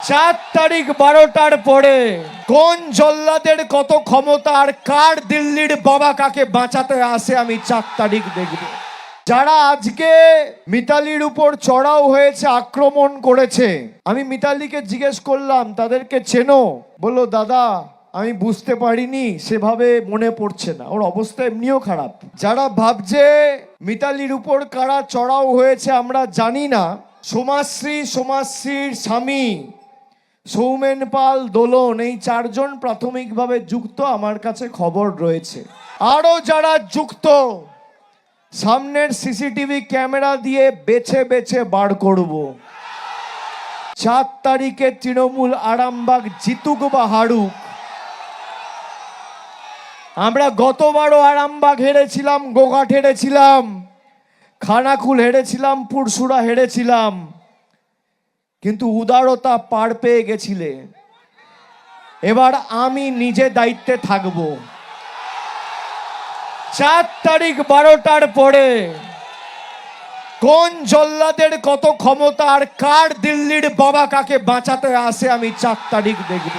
4 তারিখ 12টার পরে কোন জল্লাদের কত ক্ষমতা আর কার দিল্লির বাবা কাকে বাঁচাতে আসে আমি 4 তারিখ দেখব। যারা আজকে মিতালির উপর চড়াও হয়েছে, আক্রমণ করেছে, আমি মিতালিকে জিজ্ঞেস করলাম তাদেরকে চেনো? বললো দাদা আমি বুঝতে পারিনি, সেভাবে মনে পড়ছে না। ওর অবস্থা এমনিও খারাপ। যারা ভাবছে মিতালির উপর কারা চড়াও হয়েছে আমরা জানি না, সমাজশ্রীর স্বামী সৌমেন পাল, দোলন, এই 4 জন প্রাথমিকভাবে যুক্ত আমার কাছে খবর রয়েছে। আরো যারা যুক্ত সামনের সিসিটিভি ক্যামেরা দিয়ে বেছে বেছে বার করব। 4 তারিখে তৃণমূল আরামবাগ জিতুক বা হারুক, আমরা গতবারও আরামবাগ হেরেছিলাম, গোঘাট হেরেছিলাম, খানাকুল হেরেছিলাম, পুরসুরা হেরেছিলাম, কিন্তু উদারতা পার পেয়ে গেছিলে। এবার আমি নিজে দায়িত্বে থাকব। 4 তারিখ 12টার পরে কোন জল্লাদের কত ক্ষমতা আর কার দিল্লির বাবা কাকে বাঁচাতে আসে আমি 4 তারিখ দেখব।